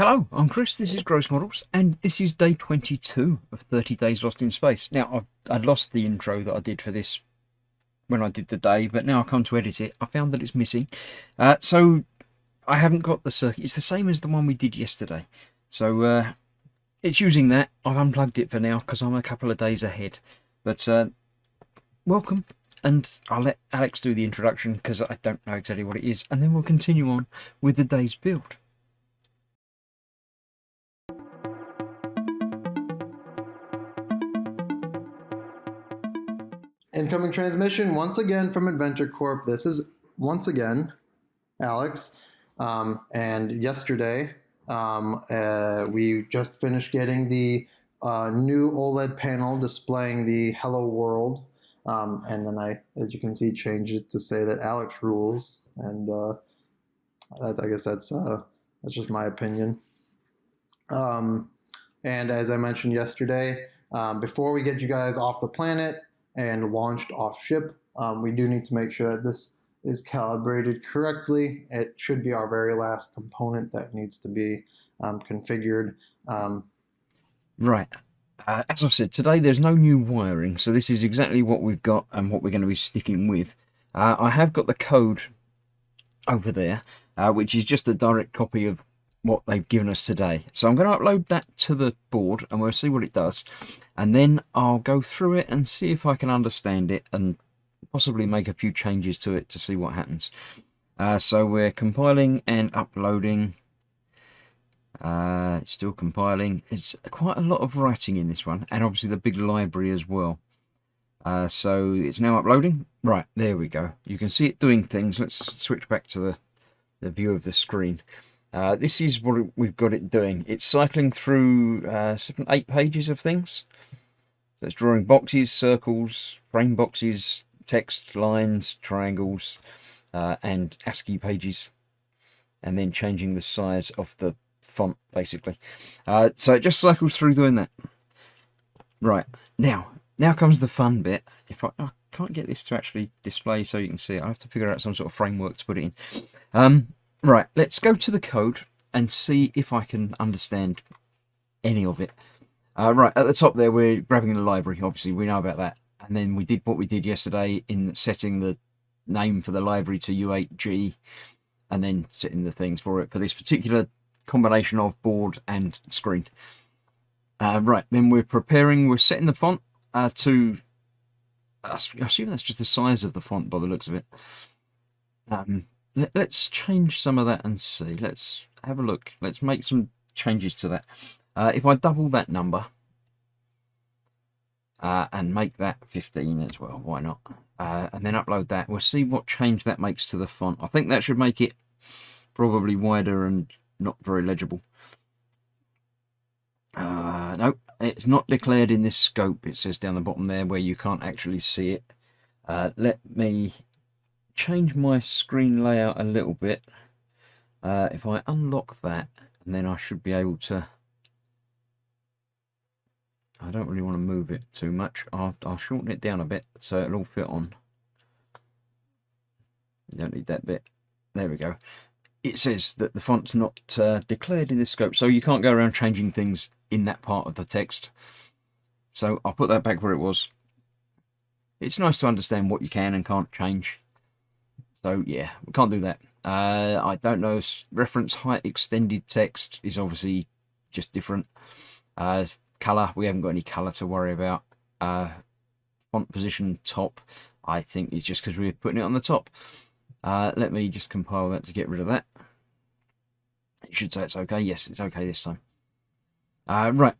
Hello, I'm Chris, this is Gross Models, and this is day 22 of 30 Days Lost in Space. Now, I'd lost the intro that I did for this when I did the day, but now I come to edit it, I found that it's missing. So, I haven't got the circuit. It's the same as the one we did yesterday. So, it's using that. I've unplugged it for now, because I'm a couple of days ahead. But, welcome, and I'll let Alex do the introduction, because I don't know exactly what it is, and then we'll continue on with the day's build. Incoming transmission once again from Inventor Corp. This is once again Alex. And yesterday we just finished getting the new OLED panel displaying the Hello World. And then I, as you can see, changed it to say that Alex rules. And I guess that's just my opinion. And as I mentioned yesterday, before we get you guys off the planet and launched off ship, we do need to make sure that this is calibrated correctly. It should be our very last component that needs to be configured. Right. As I said, today there's no new wiring, so this is exactly what we've got and what we're going to be sticking with. I have got the code over there, which is just a direct copy of what they've given us today. So I'm going to upload that to the board and we'll see what it does. And then I'll go through it and see if I can understand it and possibly make a few changes to it to see what happens. So we're compiling and uploading. It's still compiling. It's quite a lot of writing in this one, and obviously the big library as well. So it's now uploading. Right, there we go. You can see it doing things. Let's switch back to the view of the screen. This is what we've got it doing. It's cycling through 8 pages of things. So it's drawing boxes, circles, frame boxes, text, lines, triangles, and ASCII pages, and then changing the size of the font, basically. So it just cycles through doing that. Right, now comes the fun bit. If I can't get this to actually display so you can see it, I have to figure out some sort of framework to put it in. Right, let's go to the code and see if I can understand any of it. Right, at the top there, we're grabbing the library. Obviously, we know about that. And then we did what we did yesterday in setting the name for the library to U8G, and then setting the things for it for this particular combination of board and screen. Right, then we're setting the font to, I assume that's just the size of the font by the looks of it. Let's change some of that and see. Let's have a look. Let's make some changes to that. If I double that number and make that 15 as well, why not? And then upload that. We'll see what change that makes to the font. I think that should make it probably wider and not very legible. No, it's not declared in this scope. It says down the bottom there where you can't actually see it. Let me change my screen layout a little bit. If I unlock that, and then I should be able to. I don't really want to move it too much. I'll shorten it down a bit so it'll all fit on. You don't need that bit. There we go. It says that the font's not declared in this scope, so you can't go around changing things in that part of the text. So I'll put that back where it was. It's nice to understand what you can and can't change. So yeah, we can't do that. I don't know. Reference height extended text is obviously just different. Color, we haven't got any color to worry about. Font position top, I think is just because we're putting it on the top. Let me just compile that to get rid of that. It should say it's okay. Yes, it's okay this time. Right.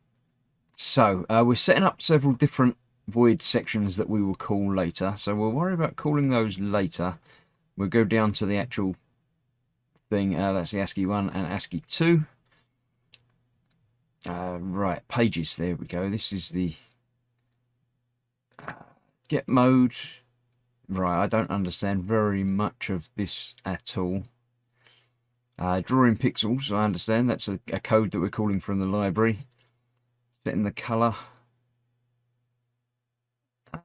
So we're setting up several different void sections that we will call later. So we'll worry about calling those later. We'll go down to the actual thing. That's the ASCII 1 and ASCII 2. Right, pages. There we go. This is the get mode. Right, I don't understand very much of this at all. Drawing pixels, I understand. That's a code that we're calling from the library. Setting the colour.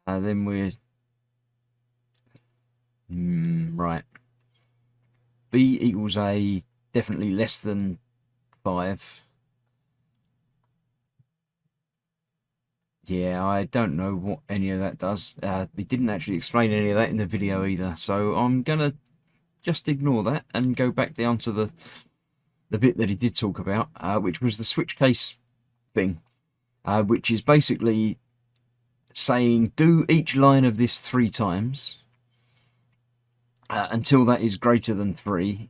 Then we're... right. B equals A, definitely less than 5. Yeah, I don't know what any of that does. They didn't actually explain any of that in the video either, so I'm gonna just ignore that and go back down to the bit that he did talk about, which was the switch case thing, which is basically saying do each line of this 3 times until that is greater than 3.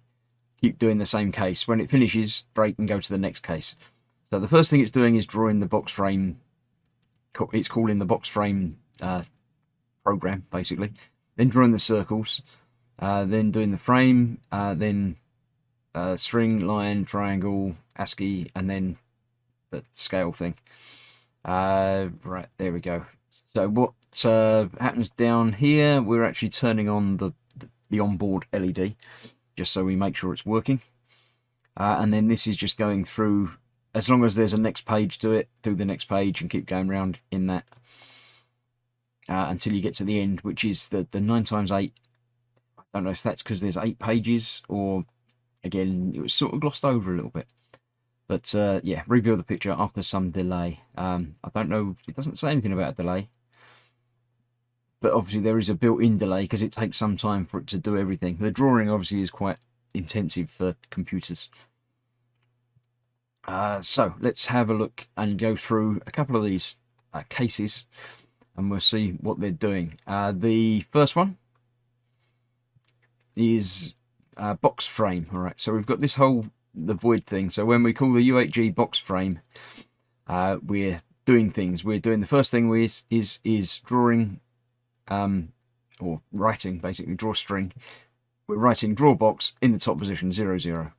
Keep doing the same case. When it finishes, break and go to the next case. So the first thing it's doing is drawing the box frame. It's calling the box frame program, basically. Then drawing the circles, then doing the frame, then string, line, triangle, ASCII, and then the scale thing. Right, there we go. So what happens down here, we're actually turning on the onboard LED, just so we make sure it's working. And then this is just going through, as long as there's a next page to it, do the next page and keep going around in that until you get to the end, which is the 9x8. I don't know if that's because there's 8 pages, or again, it was sort of glossed over a little bit. But yeah, rebuild the picture after some delay. I don't know, it doesn't say anything about a delay. But obviously there is a built-in delay because it takes some time for it to do everything. The drawing obviously is quite intensive for computers. So let's have a look and go through a couple of these cases, and we'll see what they're doing. The first one is box frame. All right, so we've got this the void thing. So when we call the UHG box frame, we're doing things. We're doing the first thing is drawing, or writing, basically draw string. We're writing draw box in the top position 0 0.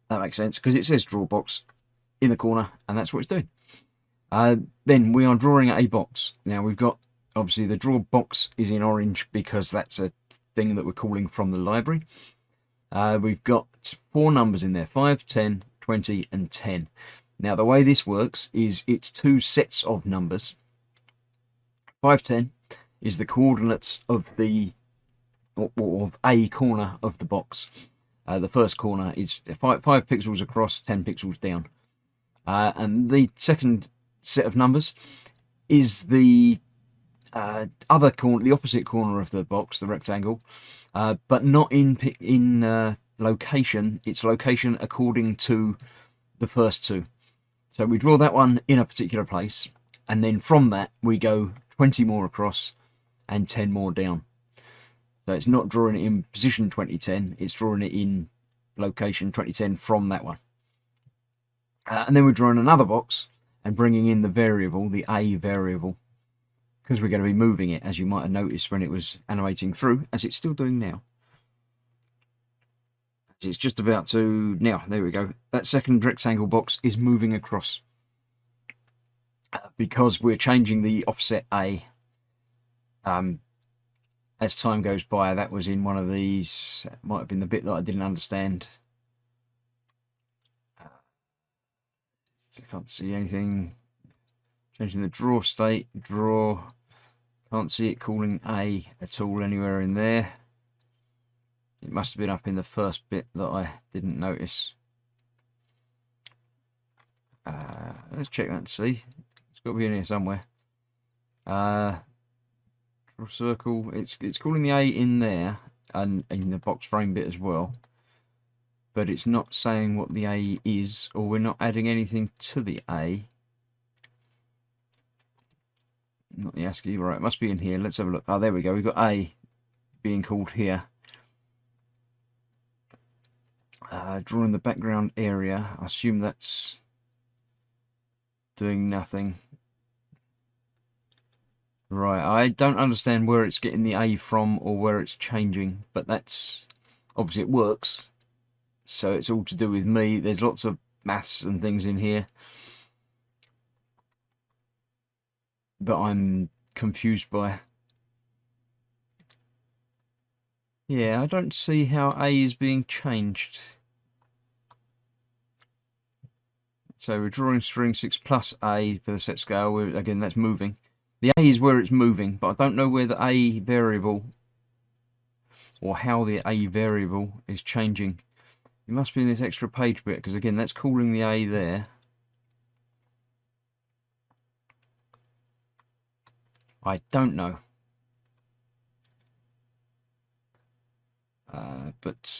That makes sense because it says draw box in the corner, and that's what it's doing. Then we are drawing a box. Now we've got, obviously the draw box is in orange because that's a thing that we're calling from the library. We've got 4 numbers in there, 5, 10, 20 and 10. Now the way this works is it's 2 sets of numbers. 5, 10 is the coordinates of the or of a corner of the box. The first corner is 5 pixels across, 10 pixels down. And the second set of numbers is the other corner, the opposite corner of the box, the rectangle, but not in location. It's location according to the first 2. So we draw that one in a particular place, and then from that we go 20 more across and 10 more down. So it's not drawing it in position 2010, it's drawing it in location 2010 from that one. And then we're drawing another box and bringing in the variable, the A variable, because we're going to be moving it, as you might have noticed when it was animating through, as it's still doing now. It's just about to, now, there we go. That second rectangle box is moving across because we're changing the offset A. As time goes by, that was in one of these, it might have been the bit that I didn't understand. I can't see anything. Changing the draw state, draw. Can't see it calling A at all anywhere in there. It must have been up in the first bit that I didn't notice. Let's check that and see. It's got to be in here somewhere. Draw circle. It's calling the A in there and in the box frame bit as well. But it's not saying what the A is, or we're not adding anything to the A. Not the ASCII, right, it must be in here. Let's have a look. Oh, there we go. We've got A being called here. Drawing the background area. I assume that's doing nothing. Right, I don't understand where it's getting the A from or where it's changing, but that's obviously it works. So it's all to do with me. There's lots of maths and things in here that I'm confused by. Yeah, I don't see how A is being changed. So we're drawing string 6 plus A for the set scale. Again, that's moving. The A is where it's moving, but I don't know where the A variable or how the A variable is changing. It must be in this extra page bit, because again, that's calling the A there. I don't know.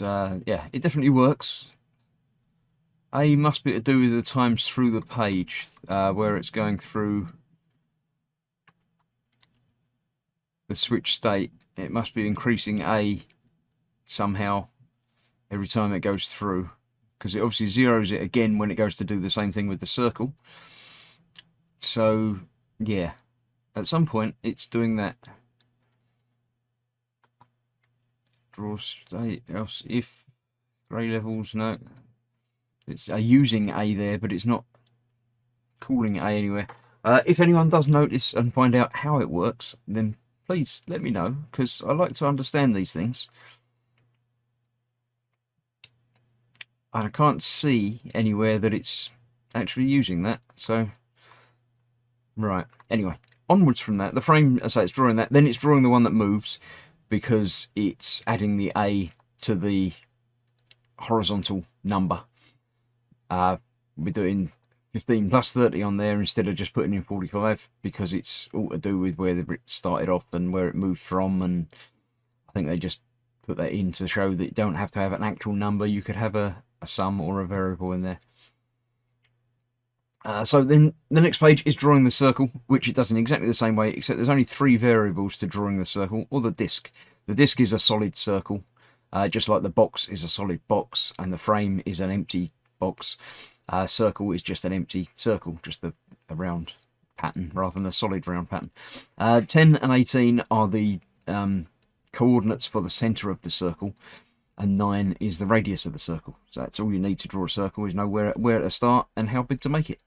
Yeah, it definitely works. A must be to do with the times through the page, where it's going through the switch state. It must be increasing A somehow every time it goes through, because it obviously zeroes it again when it goes to do the same thing with the circle. So yeah, at some point it's doing that. Draw state, else if grey levels, no. It's using A there, but it's not calling A anywhere. If anyone does notice and find out how it works, then please let me know, because I like to understand these things. And I can't see anywhere that it's actually using that. So, right. Anyway, onwards from that, the frame, as I say, it's drawing that. Then it's drawing the one that moves, because it's adding the A to the horizontal number. We're doing 15 plus 30 on there instead of just putting in 45, because it's all to do with where it started off and where it moved from. And I think they just put that in to show that you don't have to have an actual number. You could have a sum or a variable in there. So then the next page is drawing the circle, which it does in exactly the same way, except there's only 3 variables to drawing the circle, or the disc. The disc is a solid circle, just like the box is a solid box and the frame is an empty box. Circle is just an empty circle, just a round pattern rather than a solid round pattern. 10 and 18 are the coordinates for the center of the circle, and 9 is the radius of the circle. So that's all you need to draw a circle, is know where to start and how big to make it.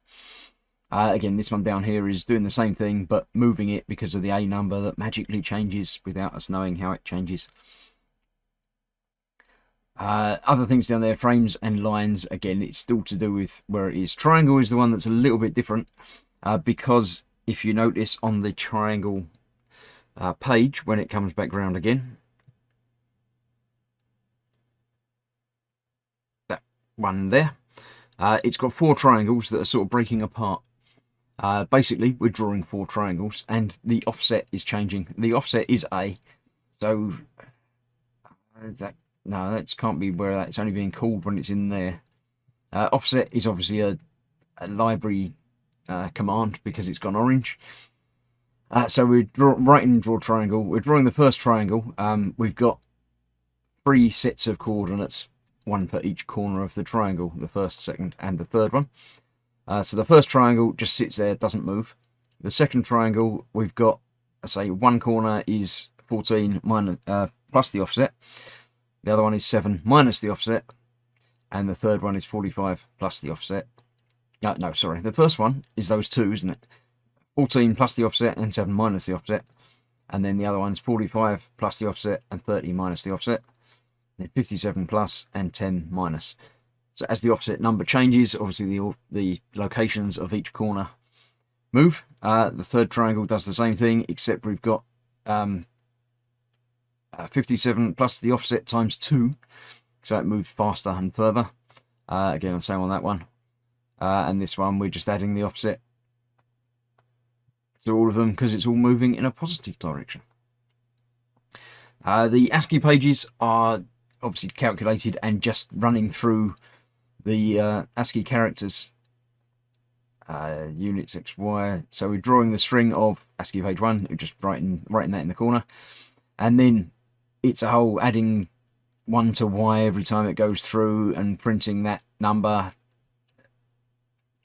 Again, this one down here is doing the same thing, but moving it because of the A number that magically changes without us knowing how it changes. Other things down there, frames and lines, again, it's still to do with where it is. Triangle is the one that's a little bit different, because if you notice on the triangle page, when it comes back round again, that one there, it's got 4 triangles that are sort of breaking apart. Basically, we're drawing 4 triangles, and the offset is changing. The offset is A, so that can't be where that's only being called when it's in there. Offset is obviously a library command, because it's gone orange. So we're writing draw triangle. We're drawing the first triangle. We've got 3 sets of coordinates, 1 for each corner of the triangle, the first, second, and the third one. So the first triangle just sits there, doesn't move. The second triangle, we've got, say, one corner is 14 plus the offset. The other one is 7 minus the offset. And the third one is 45 plus the offset. No, sorry. The first one is those 2, isn't it? 14 plus the offset and 7 minus the offset. And then the other one's 45 plus the offset and 30 minus the offset. Then 57 plus and 10 minus. So as the offset number changes, obviously the locations of each corner move. The third triangle does the same thing, except we've got 57 plus the offset times 2. So it moves faster and further. Again, same on that one. And this one, we're just adding the offset to all of them because it's all moving in a positive direction. The ASCII pages are obviously calculated and just running through the ASCII characters, units X, Y. So we're drawing the string of ASCII page 1, we're just writing that in the corner. And then it's a whole adding 1 to Y every time it goes through and printing that number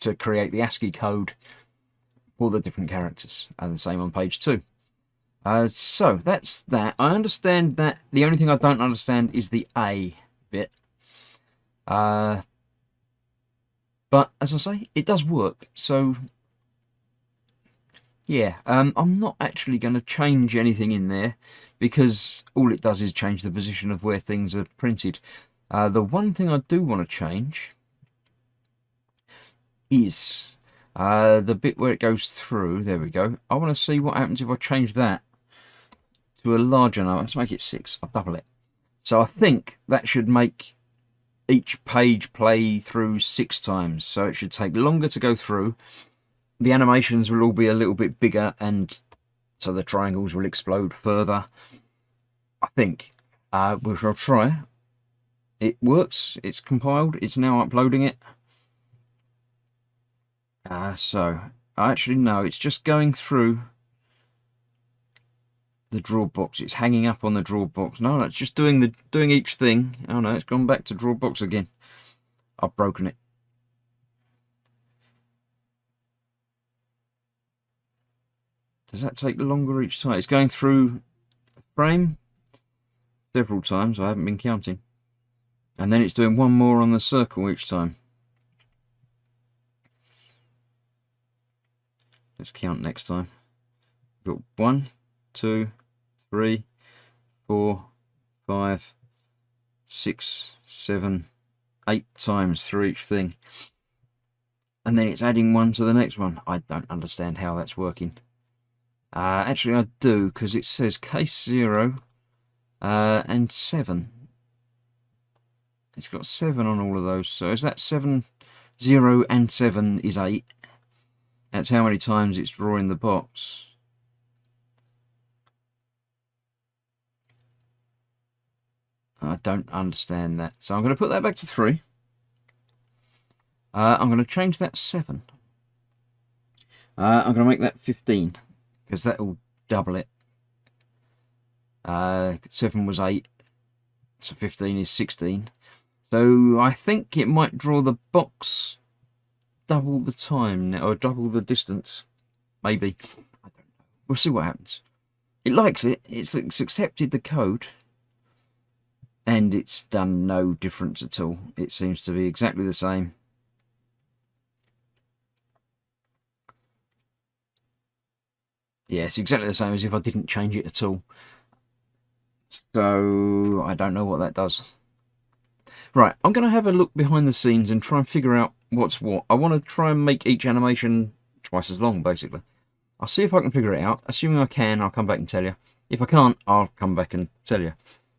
to create the ASCII code for the different characters. And the same on page 2. So that's that. I understand that. The only thing I don't understand is the A bit. But as I say, it does work. So yeah, I'm not actually going to change anything in there because all it does is change the position of where things are printed. The one thing I do want to change is the bit where it goes through. There we go. I want to see what happens if I change that to a larger number. Let's make it 6. I'll double it. So I think that should make each page play through 6 times, so it should take longer to go through. The animations will all be a little bit bigger, and so the triangles will explode further. I think we shall try. It works. It's compiled. It's now uploading it. So actually no, it's just going through the draw box. It's hanging up on the draw box. No, it's just doing each thing. Oh no, it's gone back to draw box again. I've broken it. Does that take longer each time? It's going through the frame several times. I haven't been counting. And then it's doing one more on the circle each time. Let's count next time. We've got 1, 2, 3, 4, 5, 6, 7, 8 times through each thing. And then it's adding one to the next one. I don't understand how that's working. Actually, I do, because it says case 0 and 7. It's got 7 on all of those. So is that 7? 0 and 7 is 8. That's how many times it's drawing the box. I don't understand that. So I'm going to put that back to 3. I'm going to change that 7. I'm going to make that 15, because that will double it. 7 was 8, so 15 is 16. So I think it might draw the box double the time now, or double the distance. Maybe. I don't know. We'll see what happens. It likes it. It's accepted the code. And it's done no difference at all. It seems to be exactly the same. Yeah, it's exactly the same as if I didn't change it at all. So I don't know what that does. Right, I'm going to have a look behind the scenes and try and figure out what's what. I want to try and make each animation twice as long, basically. I'll see if I can figure it out. Assuming I can, I'll come back and tell you. If I can't, I'll come back and tell you.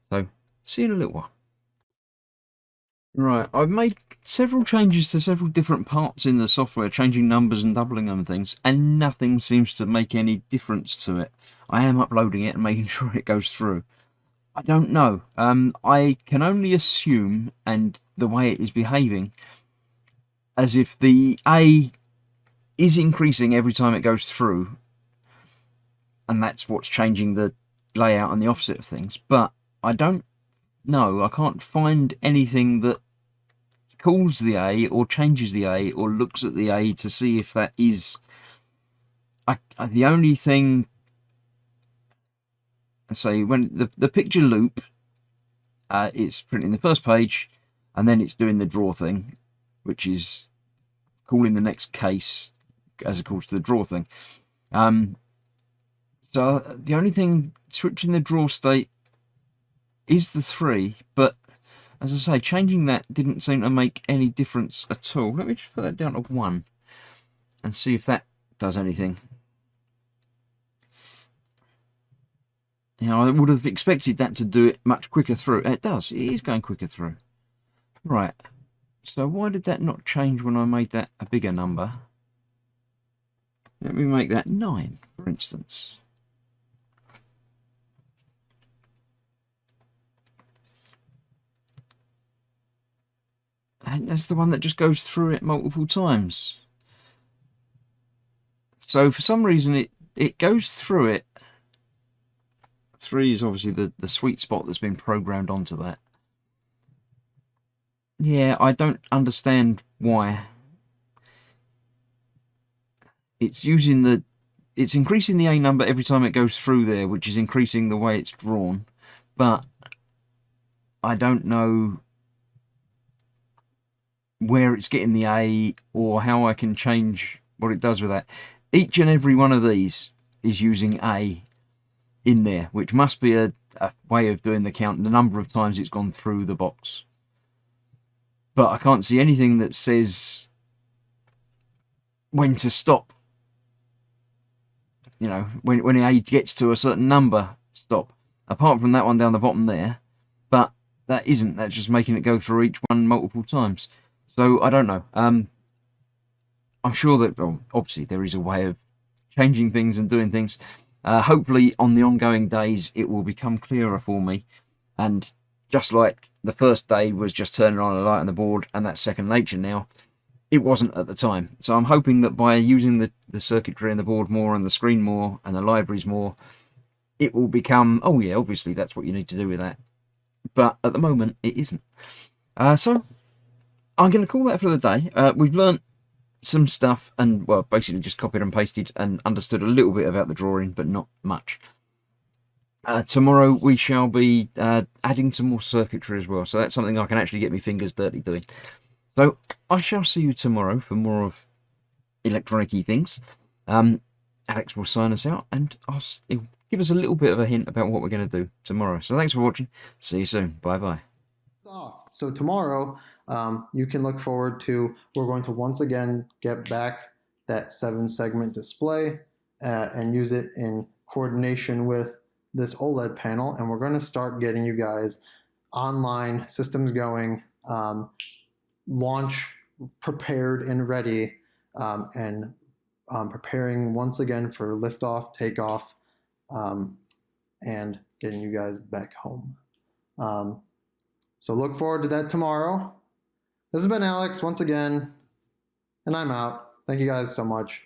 So, see you in a little while. Right, I've made several changes to several different parts in the software, changing numbers and doubling them and things, and nothing seems to make any difference to it. I am uploading it and making sure it goes through. I don't know. I can only assume, and the way it is behaving, as if the A is increasing every time it goes through, and that's what's changing the layout and the opposite of things. But I don't know. I can't find anything that calls the A or changes the A or looks at the A to see if that is. The only thing. Say when the picture loop, it's printing the first page, and then it's doing the draw thing, which is calling the next case as opposed to the draw thing. So the only thing switching the draw state is the 3, but as I say, changing that didn't seem to make any difference at all. Let me just put that down to 1 and see if that does anything. I would have expected that to do it much quicker through. It does. It is going quicker through. Right. So why did that not change when I made that a bigger number? Let me make that 9, for instance. And that's the one that just goes through it multiple times. So for some reason it goes through it. 3 is obviously the sweet spot that's been programmed onto that. Yeah, I don't understand why. It's increasing the A number every time it goes through there, which is increasing the way it's drawn. But I don't know where it's getting the A or how I can change what it does with that. Each and every one of these is using A in there, which must be a way of doing the count, the number of times it's gone through the box. But I can't see anything that says when to stop. You know, when A gets to a certain number, stop. Apart from that one down the bottom there. But that isn't. That's just making it go through each one multiple times. So I don't know. I'm sure that obviously there is a way of changing things and doing things. Hopefully, on the ongoing days, it will become clearer for me. And just like the first day was just turning on a light on the board, and that's second nature now, it wasn't at the time. So I'm hoping that by using the circuitry and the board more, and the screen more, and the libraries more, it will become, oh yeah, obviously that's what you need to do with that. But at the moment, it isn't. So I'm going to call that for the day. We've learnt some stuff and, well, basically just copied and pasted and understood a little bit about the drawing, but not much. Tomorrow we shall be adding some more circuitry as well, so that's something I can actually get my fingers dirty doing. So I shall see you tomorrow for more of electronic-y things. Alex will sign us out, and he'll give us a little bit of a hint about what we're going to do tomorrow. So thanks for watching. See you soon. Bye-bye. Off. So tomorrow, you can look forward to, we're going to once again get back that 7-segment display and use it in coordination with this OLED panel, and we're going to start getting you guys online, systems going, launch prepared and ready, and preparing once again for liftoff, takeoff, and getting you guys back home. So look forward to that tomorrow. This has been Alex once again, and I'm out. Thank you guys so much.